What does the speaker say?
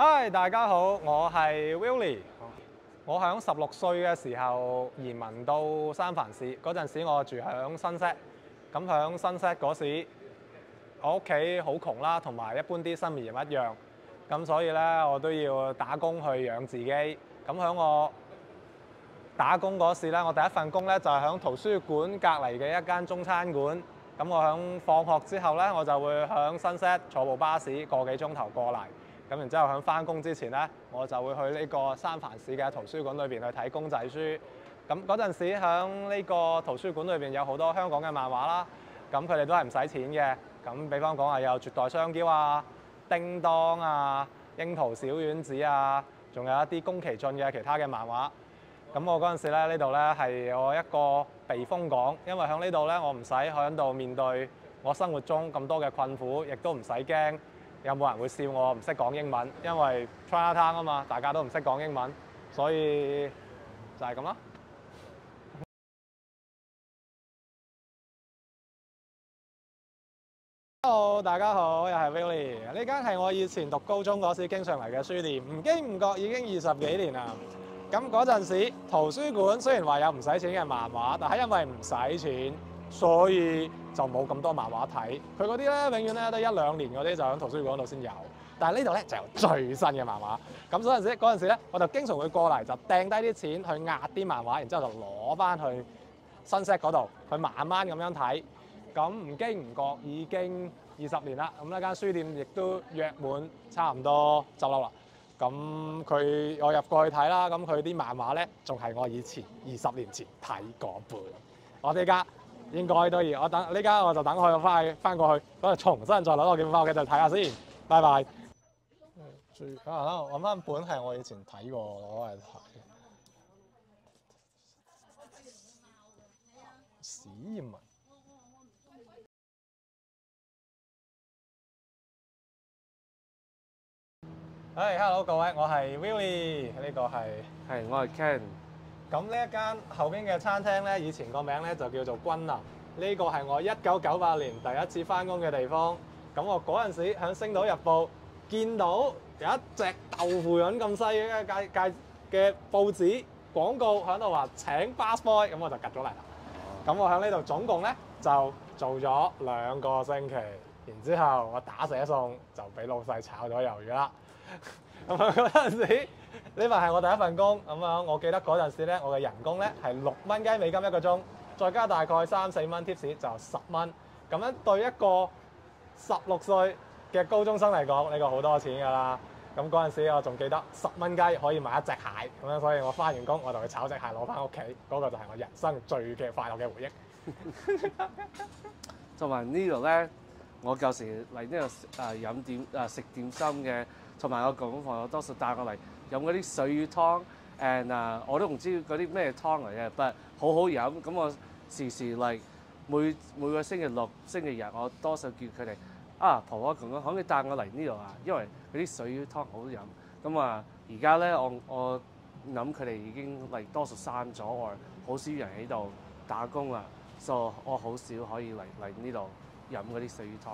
嗨，大家好，我係 Willie。我響16歲嘅時候移民到三藩市，嗰陣時我住響 Sunset。咁響 Sunset 嗰時，我屋企好窮啦，同埋一般啲新移民一樣。咁所以咧，我都要打工去養自己。咁響我打工嗰時咧，我第一份工咧就係響圖書館隔離嘅一間中餐館。咁我響放學之後咧，我就會響 Sunset 坐部巴士個幾鐘頭過嚟。咁然之後喺翻工之前咧，我就會去呢個三藩市嘅圖書館裏邊去睇公仔書。咁嗰陣時喺呢個圖書館裏邊有好多香港嘅漫畫啦。咁佢哋都係唔使錢嘅。咁比方講係有絕代雙驕啊、叮當啊、櫻桃小丸子啊，仲有一啲宮崎駿嘅其他嘅漫畫。咁我嗰陣時咧，呢度咧係我一個避風港，因為喺呢度咧，我唔使喺度面對我生活中咁多嘅困苦，亦都唔使驚有冇人會笑我唔識講英文，因為 Chinatown 啊嘛，大家都唔識講英文，所以就係咁啦。Hello， 大家好，又係 Willie。呢間係我以前讀高中嗰時經常嚟嘅書店，唔經唔覺已經20幾年啦。咁嗰陣時，圖書館雖然話有唔使錢嘅漫畫，但係因為唔使錢，所以就冇咁多漫畫睇。佢嗰啲咧，永遠咧都1、2年嗰啲就喺圖書館度先有。但係呢度咧就有最新嘅漫畫。咁嗰陣時咧，我就經常會過嚟就掟低啲錢去壓啲漫畫，然之後就攞翻去 Sunset 嗰度，去慢慢咁樣睇。咁唔經唔覺已經20年啦。咁呢間書店亦都約滿，差唔多執笠啦。咁我入過去睇啦，咁佢啲漫畫咧，仲係我以前20年前睇嗰本。我呢家應該都要，呢家我就等佢翻過去，嗰度重新再攞個鍵翻屋企就睇下先。拜拜。揾翻本係我以前睇過，攞嚟睇。史艷文。Hello 各位，我係 Willie，呢個係我係 Ken。咁呢一間後邊嘅餐廳咧，以前個名咧就叫做君臨。呢個係我1998年第一次翻工嘅地方。咁我嗰陣時喺《星島日報》見到有一隻豆腐潤咁細嘅報紙廣告喺度話請 busboy， 咁我就趌咗嚟啦。咁我喺呢度總共咧就做咗2個星期，然之後我打寫餸就俾老細炒咗魷魚啦。咁嗰陣時，呢份係我第一份工，咁樣我記得嗰陣時咧，我嘅人工咧係6蚊雞美金一個鐘，再加大概3、4蚊 tips 就10蚊。咁樣對一個16歲嘅高中生嚟講，呢個好多錢㗎啦。咁嗰陣時我仲記得10蚊雞可以買一隻蟹，咁樣所以我翻完工我就去炒隻蟹攞翻屋企，嗰個就係我人生最嘅快樂嘅回憶。同埋呢度咧，我舊時嚟呢度食點心嘅。同埋我公朋友多數帶我嚟飲嗰啲水魚湯，and 我都唔知嗰啲咩湯嚟嘅，but 好好飲。咁我時嚟每個星期六、星期日，我多數叫佢哋婆婆公公可唔可以帶我嚟呢度啊？因為嗰啲水魚湯好飲。咁而家咧我諗佢哋已經多數閂咗，或好少人喺度打工啦，所以我好少可以嚟呢度飲嗰啲水魚湯。